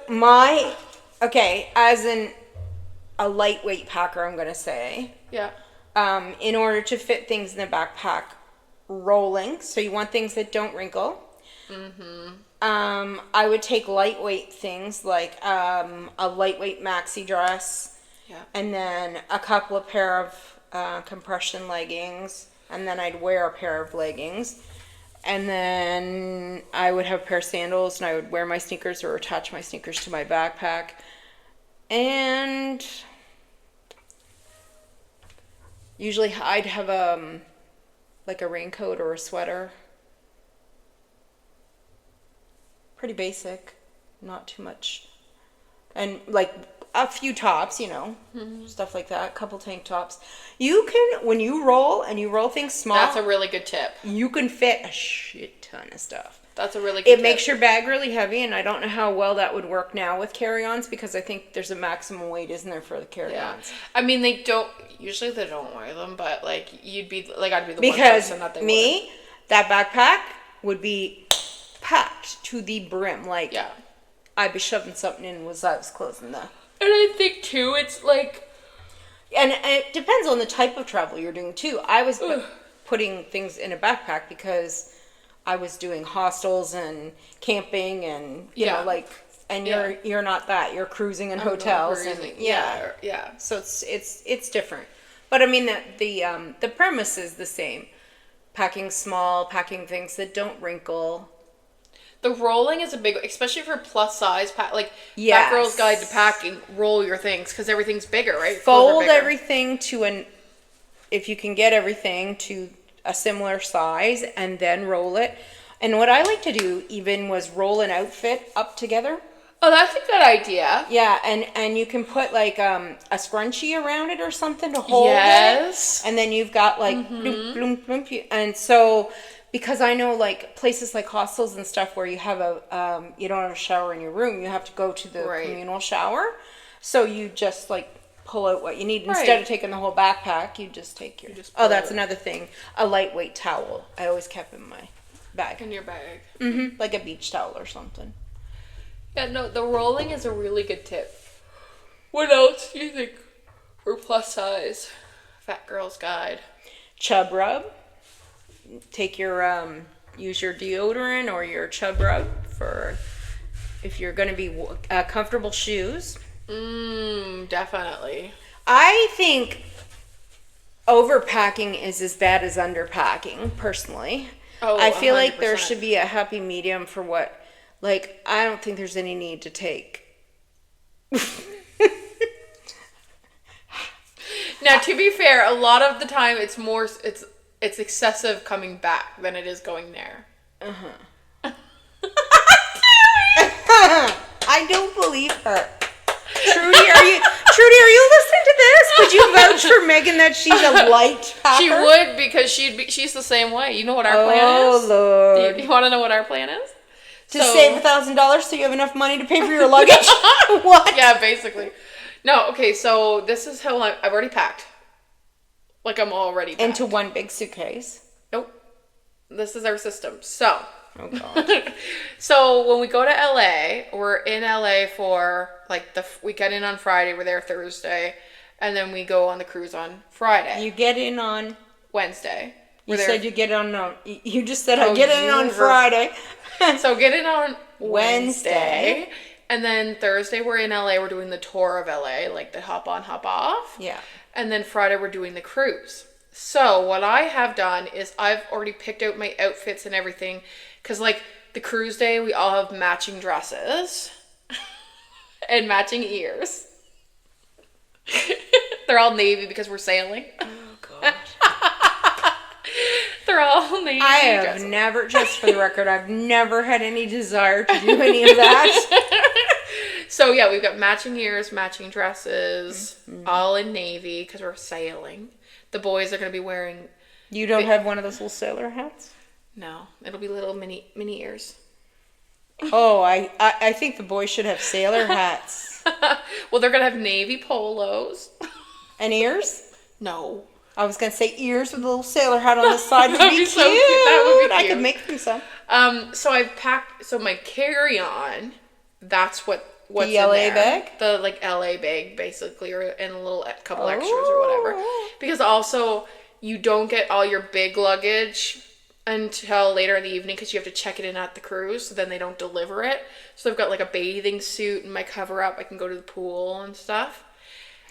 okay, as a lightweight packer, I'm going to say, Yeah. in order to fit things in the backpack, rolling, so you want things that don't wrinkle. I would take lightweight things like a lightweight maxi dress, and then a couple of pair of compression leggings, and then I'd wear a pair of leggings, and then I would have a pair of sandals, and I would wear my sneakers or attach my sneakers to my backpack, and usually I'd have like a raincoat or a sweater. Pretty basic, not too much. And like a few tops, stuff like that, a couple tank tops. You can, when you roll and you roll things small, That's a really good tip. you can fit a shit ton of stuff. That's a really good It tip. makes your bag really heavy, and I don't know how well that would work now with carry-ons, because I think there's a maximum weight, isn't there, for the carry-ons? I mean, they don't wear them, but like I'd be the one Because person that they me, that backpack would be packed to the brim. Like, Yeah. I'd be shoving something in as I was closing the... And I think too, it's like... And it depends on the type of travel you're doing too. I was putting things in a backpack because I was doing hostels and camping and you know, like, and you're not that. You're cruising in hotels and yeah. So it's different. But I mean the premise is the same. Packing small, packing things that don't wrinkle. The rolling is a big, especially for plus size pack. Like Yes. Fat Girl's Guide to Packing. Roll your things because everything's bigger, right? Clothes are Fold bigger. everything to if you can get everything to a similar size, and then roll it. And what I like to do even was roll an outfit up together. Oh, that's a good idea. Yeah, and you can put like a scrunchie around it or something to hold Yes. it. And then you've got like bloom, bloom, bloom, and so because I know like places like hostels and stuff where you have you don't have a shower in your room, you have to go to the communal shower. So you just like pull out what you need instead of taking the whole backpack. You just take your. That's another thing. A lightweight towel. I always kept in my bag. In your bag. Like a beach towel or something. Yeah, no, the rolling is a really good tip. What else do you think for plus size? Fat Girl's Guide. Chub rub. Take your use your deodorant or your chub rub for if you're going to be comfortable shoes. Definitely. I think overpacking is as bad as underpacking, personally. Oh, I feel like 100%. there should be a happy medium for what, like, I don't think there's any need to take. Now, to be fair, a lot of the time it's excessive coming back than it is going there. I don't believe her. Trudy, are you listening to this? Would you vouch for Megan that she's a light packer? She would, because she's the same way. You know what our plan is? Oh, Lord. Do you want to know what our plan is? To save $1,000 so you have enough money to pay for your luggage? What? Yeah, basically. No, okay, so this is how I've already packed. Like, I'm already packed. Into one big suitcase. Nope. This is our system. So. Oh, God. So, when we go to LA, we're in LA for, like, we get in on Friday, we're there Thursday, and then we go on the cruise on Friday. You get in on... Wednesday. You said you get on... No, you just said I get in on Friday. So, get in on Wednesday. And then Thursday, we're in LA, we're doing the tour of LA, like the hop on, hop off. Yeah. And then Friday, we're doing the cruise. So, what I have done is I've already picked out my outfits and everything. Because, like, the cruise day, we all have matching dresses and matching ears. They're all navy because we're sailing. Oh, God. They're all navy I have dresses. never, just for the record, I've never had any desire to do any of that. So yeah, we've got matching ears, matching dresses, all in navy because we're sailing. The boys are going to be wearing. You don't have one of those little sailor hats? No, it'll be little mini ears. Oh, I think the boys should have sailor hats. Well, they're going to have navy polos. And ears? No. I was going to say ears with a little sailor hat on the side would That'd be be cute. so cute. That would be I cute. could make them some. So I've packed. So my carry-on. That's what's the in LA there. bag? The like LA bag, basically, or and a little couple extras or whatever. Because also you don't get all your big luggage until later in the evening because you have to check it in at the cruise. So then they don't deliver it. So I've got like a bathing suit and my cover up. I can go to the pool and stuff.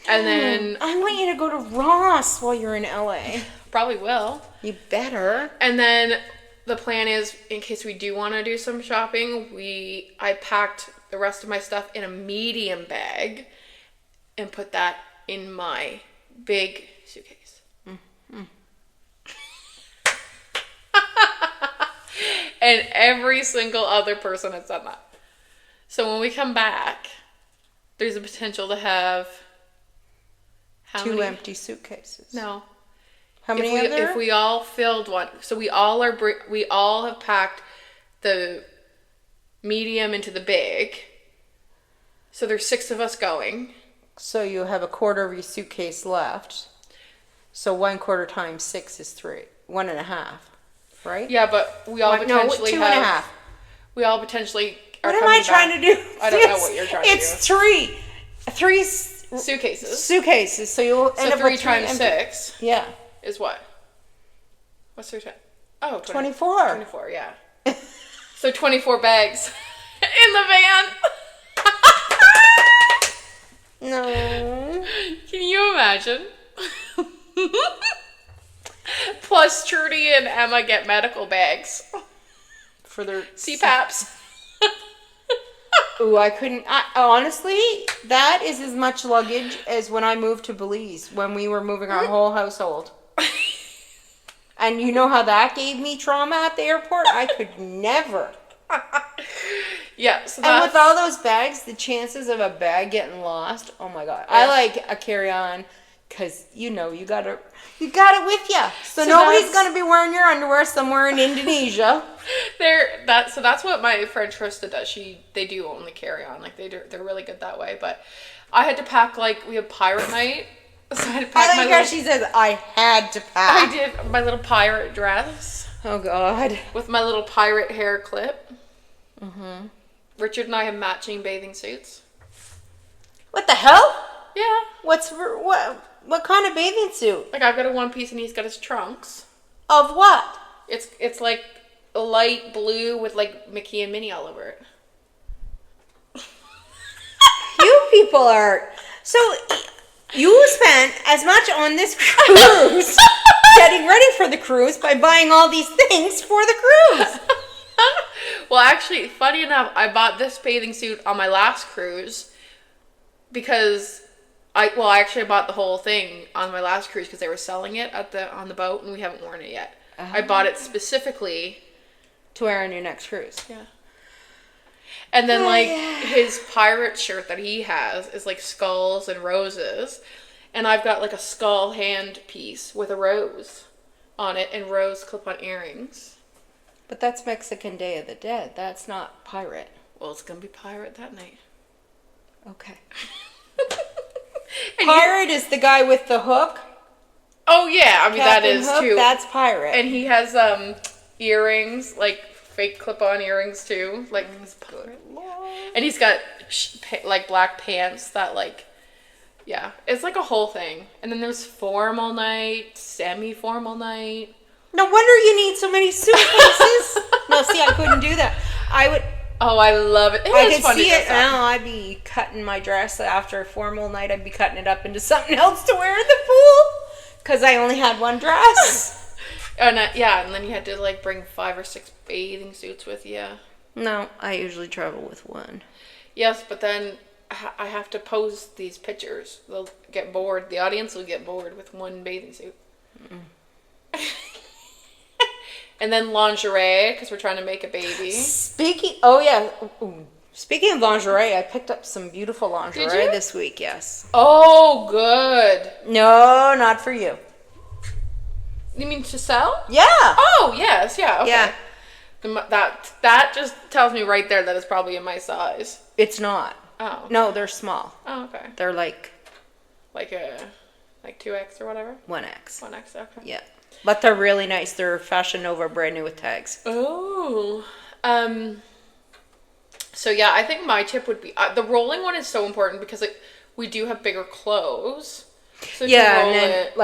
And then I want you to go to Ross while you're in LA. probably will. You better. And then the plan is, in case we do want to do some shopping, I packed the rest of my stuff in a medium bag and put that in my big suitcase. Mm-hmm. And every single other person has done that. So when we come back, there's a potential to have Two empty suitcases. No. How many are there? If we all filled one, so we all have packed the medium into the big. So there's 6 of us going. So you have a quarter of your suitcase left. So 1/4 times 6 is 3. 1.5. Right? Yeah, but we all potentially 2.5. We all potentially. What am I trying to do? I don't know what you're trying to do. It's 3. 3 Suitcases. So you'll end So up 3 with times empty. 6 Yeah. is what? What's 3 times? Oh, 24. 24, yeah. So 24 bags in the van. No. Can you imagine? Plus Trudy and Emma get medical bags For their CPAPs. Ooh, I couldn't. Honestly, that is as much luggage as when I moved to Belize when we were moving our whole household. And you know how that gave me trauma at the airport? I could never. Yeah, so And with all those bags, the chances of a bag getting lost, oh my God. I like a carry-on because, you got it with you. So nobody's going to be wearing your underwear somewhere in Indonesia. So that's what my friend Trista does. They do only carry on. Like they're really good that way. But I had to pack, we have pirate night. So I had to pack I like how she says, I had to pack. I did my little pirate dress. Oh God. With my little pirate hair clip. Mm-hmm. Richard and I have matching bathing suits. What the hell? Yeah. What kind of bathing suit? Like I've got a one piece and he's got his trunks. Of what? It's like a light blue with like Mickey and Minnie all over it. You people are so. You spent as much on this cruise getting ready for the cruise by buying all these things for the cruise. Well, actually, funny enough, I bought this bathing suit on my last cruise because I bought the whole thing on my last cruise because they were selling it on the boat and we haven't worn it yet. I bought it specifically To wear on your next cruise. Yeah. And then his pirate shirt that he has is like skulls and roses. And I've got like a skull hand piece with a rose on it and rose clip-on earrings. But that's Mexican Day of the Dead. That's not pirate. Well, it's going to be pirate that night. Okay. And Pirate is the guy with the hook. Oh, yeah. I mean, Captain that is Hook, too. That's pirate. And he has earrings, like fake clip-on earrings too. Like, Good Lord. and he's got like black pants that yeah, it's like a whole thing. And then there's formal night, semi-formal night. No wonder you need so many suitcases. No, see, I couldn't do that. I would. Oh, I love it. I It is could fun to see dress it up. now. I'd be cutting my dress after a formal night. I'd be cutting it up into something else to wear in the pool because I only had one dress. And and then you had to bring 5 or 6 bathing suits with you. No, I usually travel with one. Yes, but then I have to pose these pictures. They'll get bored. The audience will get bored with one bathing suit. And then lingerie, because we're trying to make a baby. Speaking of lingerie, I picked up some beautiful lingerie this week, yes. Oh, good. No, not for you. You mean to sell? Yeah. Oh, yes, yeah, okay. Yeah. That just tells me right there that it's probably in my size. It's not. Oh. No, they're small. Oh, okay. They're like 2X or whatever? 1X. 1X, okay. Yeah. But they're really nice. They're Fashion Nova, brand new with tags. Oh. So yeah, I think my tip would be the rolling one is so important because we do have bigger clothes. So if you roll and then it,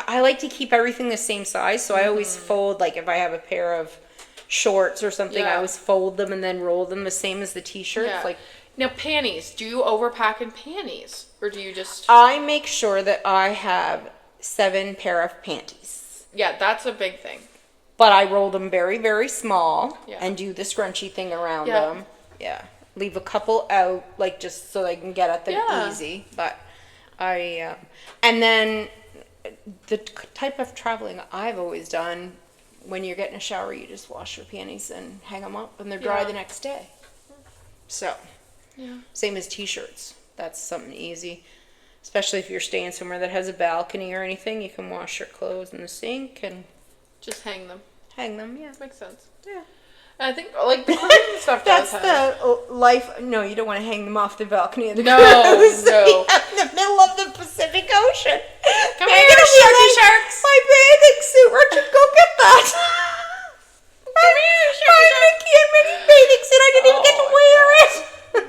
I like to keep everything the same size, so I always fold, like if I have a pair of shorts or something, I always fold them and then roll them the same as the t-shirts. Yeah. Like, now panties, do you overpack in panties or do you just? I make sure that I have 7 pair of panties. Yeah, that's a big thing. But I roll them very, very small Yeah. and do the scrunchy thing around Yeah. them. Yeah. Leave a couple out, like just so I can get at them easy. But and then the type of traveling I've always done, when you're getting a shower, you just wash your panties and hang them up and they're dry the next day. So, same as t-shirts. That's something easy. Especially if you're staying somewhere that has a balcony or anything, you can wash your clothes in the sink and just hang them. Yeah. Makes sense. Yeah. And I think like the cruise and stuff That's does have. the life. No, you don't want to hang them off the balcony of the No, cruise. no. In the middle of the Pacific Ocean. Come You're here, gonna be sharky like, sharks. My bathing suit. Where'd you go get that? Come here, My Bikini bathing suit. I didn't even get to wear it.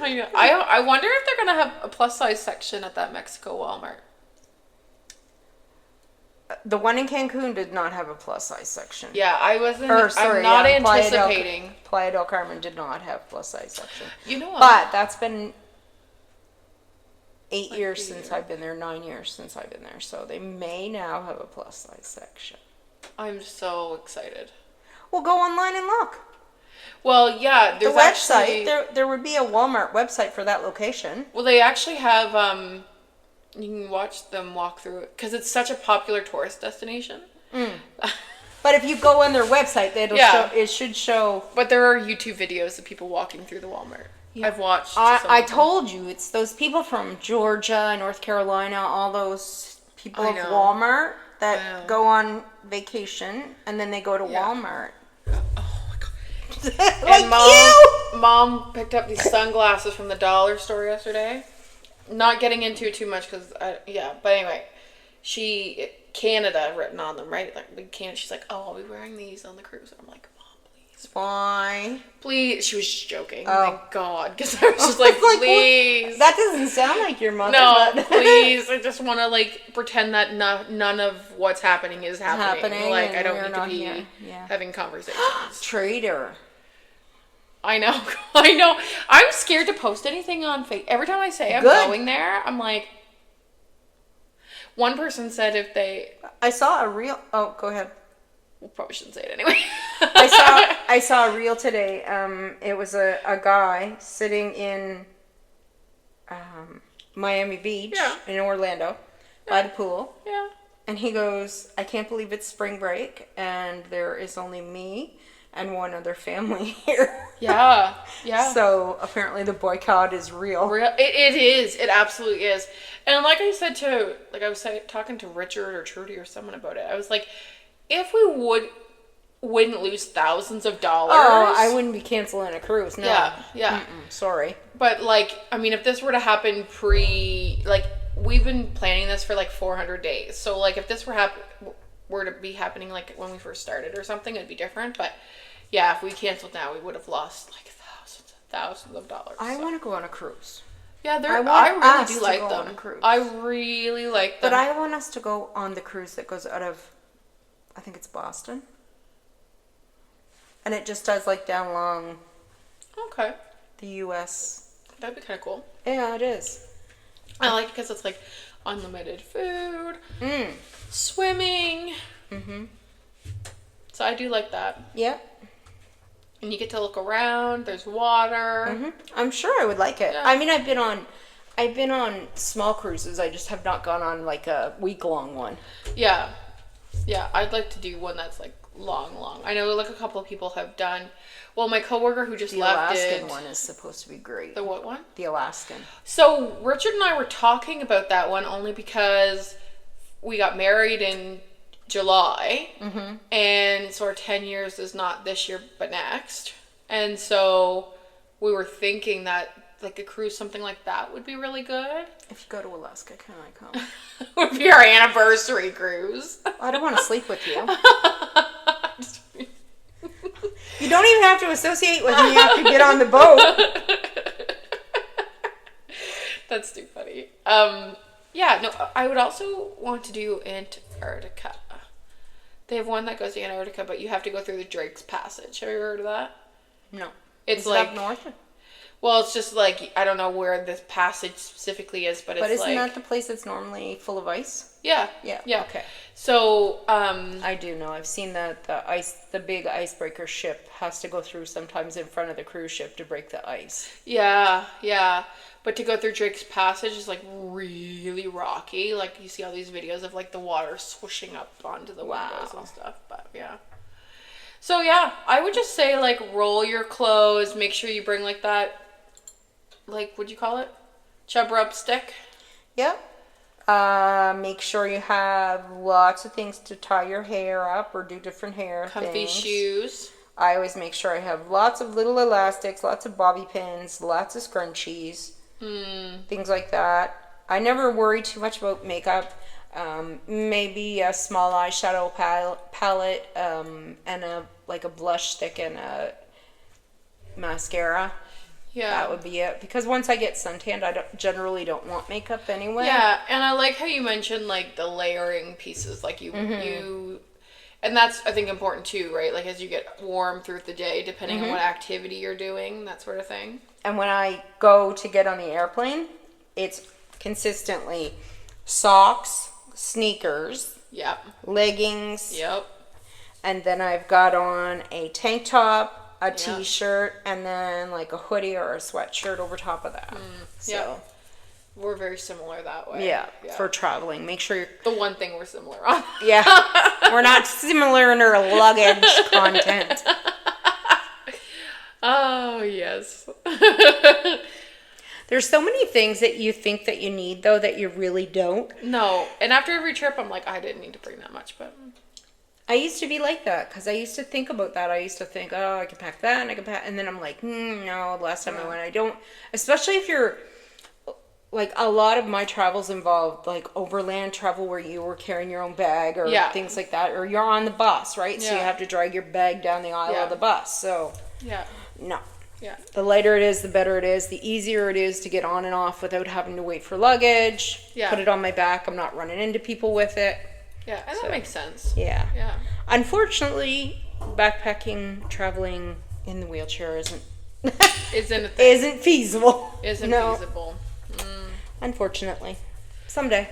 I know. I wonder if they're gonna have a plus size section at that Mexico Walmart. The one in Cancun did not have a plus size section. Yeah, I'm Sorry, not Playa del- anticipating. Playa del Carmen did not have plus size section. You know what? But that's been 8 years a since year. I've been there, 9 years since I've been there. So they may now have a plus size section. I'm so excited. Well, go online and look. Well, yeah, The there's website, actually, there would be a Walmart website for that location. well, they actually have you can watch them walk through it because it's such a popular tourist destination. But if you go on their website, it should show. But there are YouTube videos of people walking through the Walmart. Yeah. I've watched. I told you, it's those people from Georgia, North Carolina, all those people I of know. Walmart I that know. go on vacation and then they go to Walmart. Oh my god! Like And you! mom picked up these sunglasses from the dollar store yesterday. Not getting into it too much because but anyway, Canada written on them, right? Like big Canada. She's like, oh, I'll be wearing these on the cruise. And I'm like, Mom, please, Why? please. She was just joking. Oh. Thank God, because I was just like, Like, please. That doesn't sound like your mother. No, but please. I just want to like pretend that none of what's happening is happening. Like and I don't we're need to not be here. Yeah. having conversations. Traitor. I know. I know. I'm scared to post anything on Facebook. Every time I say I'm Good. going there, I'm like. One person said if they. I saw a reel. Oh, go ahead. Well, probably shouldn't say it anyway. I saw a reel today. It was a guy sitting in Miami Beach in Orlando by the pool. Yeah. And he goes, I can't believe it's spring break and there is only me and one other family here. Yeah. Yeah. So apparently the boycott is real. It is. It absolutely is. And like I said I was talking to Richard or Trudy or someone about it. I was like, if we wouldn't lose thousands of dollars. Oh, I wouldn't be canceling a cruise. No. Yeah. Yeah. Sorry. But like, I mean, if this were to happen we've been planning this for like 400 days. So like, if this were to be happening like when we first started or something, it'd be different. But yeah, if we canceled now, we would have lost like thousands of dollars. I want to go on a cruise. Yeah, I really us do to like go them. on a cruise. I really like them. But I want us to go on the cruise that goes out of, I think it's Boston. And it just does like down along Okay. the U.S. That'd be kind of cool. Yeah, it is. I like it because it's like unlimited food, swimming. Mm-hmm. So I do like that. Yep. And you get to look around. There's water. Mm-hmm. I'm sure I would like it. Yeah. I mean, I've been on I've been on small cruises. I just have not gone on like a week-long one. Yeah. Yeah, I'd like to do one that's like long. I know like a couple of people have done. Well, my coworker who just The left Alaskan did. one is supposed to be great. The what one? The Alaskan. So Richard and I were talking about that one only because we got married in July, and so our 10 years is not this year but next, and so we were thinking that like a cruise, something like that would be really good. If you go to Alaska, can I come? Would be our anniversary cruise. I don't want to sleep with you. You don't even have to associate with me after you get on the boat. That's too funny. Yeah, no, I would also want to do Antarctica. They have one that goes to Antarctica, but you have to go through the Drake's Passage. Have you ever heard of that? No. It's Is like it up north? well, it's just like I don't know where this passage specifically is, but it's But isn't like that the place that's normally full of ice? yeah. Okay. So I do know. I've seen that the big icebreaker ship has to go through sometimes in front of the cruise ship to break the ice. yeah. But to go through Drake's Passage is like really rocky. Like you see all these videos of like the water swooshing up onto the windows and stuff. But yeah. So yeah, I would just say like roll your clothes. Make sure you bring like that. Like what'd you call it? Chub rub stick. Yep. Make sure you have lots of things to tie your hair up or do different hair Comfy things. shoes. I always make sure I have lots of little elastics, lots of bobby pins, lots of scrunchies, things like that. I never worry too much about makeup. Maybe a small eyeshadow palette, and a blush stick and a mascara. Yeah. That would be it. Because once I get suntanned, I generally don't want makeup anyway. Yeah, and I like how you mentioned like the layering pieces, like you, and that's I think important too, right? Like as you get warm throughout the day, depending on what activity you're doing, that sort of thing. And when I go to get on the airplane, it's consistently socks, sneakers, Yep. leggings, Yep. and then I've got on a tank top, a t-shirt, and then like a hoodie or a sweatshirt over top of that. So, We're very similar that way. yeah, for traveling. Make sure you're... The one thing we're similar on. Yeah, we're not similar in our luggage content. Oh, yes. There's so many things that you think that you need, though, that you really don't. No, and after every trip, I'm like, I didn't need to bring that much, but... I used to be like that because I used to think about that. I used to think, oh, I can pack that and I can pack, and then I'm like, no. Last time I went, I don't. Especially if you're like a lot of my travels involved like overland travel where you were carrying your own bag or things like that, or you're on the bus, right? So you have to drag your bag down the aisle of the bus. So no. Yeah. The lighter it is, the better it is. The easier it is to get on and off without having to wait for luggage. Yeah. Put it on my back. I'm not running into people with it. Yeah, and that makes sense. Yeah. Yeah. Unfortunately, backpacking, traveling in the wheelchair isn't feasible. Isn't No. feasible. Unfortunately. Someday.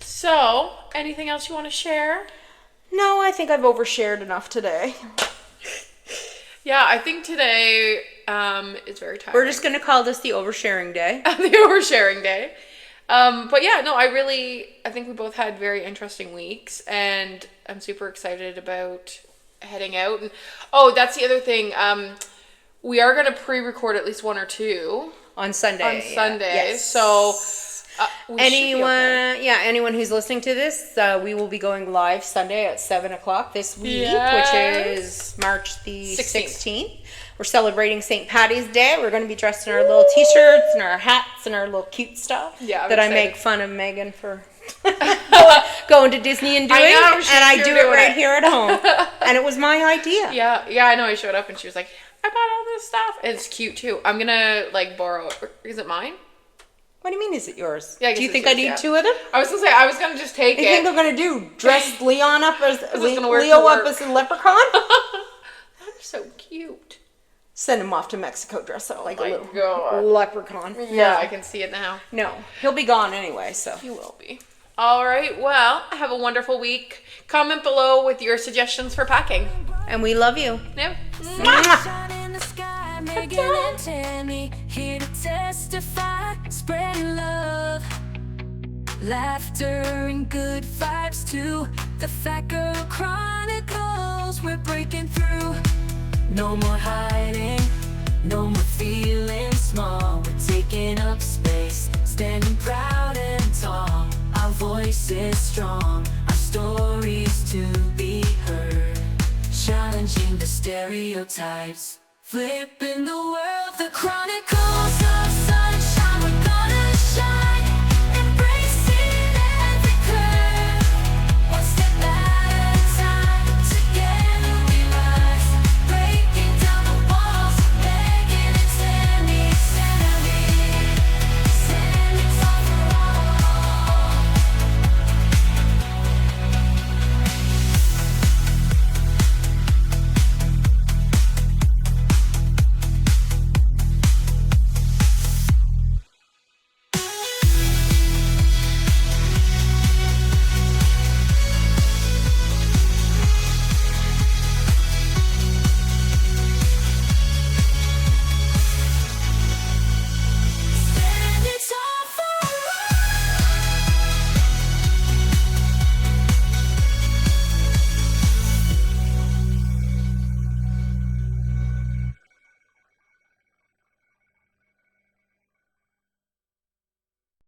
So, anything else you want to share? No, I think I've overshared enough today. Yeah, I think today is very tiring. We're just going to call this the oversharing day. the oversharing day. But yeah, no, I think we both had very interesting weeks, and I'm super excited about heading out. And that's the other thing. We are going to pre-record at least one or two On Sunday. Yes. So anyone who's listening to this, we will be going live Sunday at 7:00 this week, which is March the 16th. We're celebrating St. Patty's Day. We're going to be dressed in our little t-shirts and our hats and our little cute stuff that I make fun of Megan for going to Disney and doing. And I do it right here at home. And it was my idea. Yeah, I know. I showed up and she was like, I bought all this stuff. And it's cute too. I'm going to borrow it. Is it mine? What do you mean, is it yours? Yeah, do you think I need two of them? I was going to say, I was going to just take it. What do you think I'm going to do? Dress Leon up as Leo up as a leprechaun? That's so cute. Send him off to Mexico dressed up like a little leprechaun. Yeah, I can see it now. No, he'll be gone anyway, so. He will be. All right, well, have a wonderful week. Comment below with your suggestions for packing. And we love you. Yeah. Sunshine in the sky, Megan and Tammy, here to testify, spreading love. Laughter and good vibes too. The Fat Girl Chronicles, we're breaking through. No more hiding, no more feeling small. We're taking up space, standing proud and tall. Our voice is strong, our stories to be heard. Challenging the stereotypes, flipping the world, the chronicles of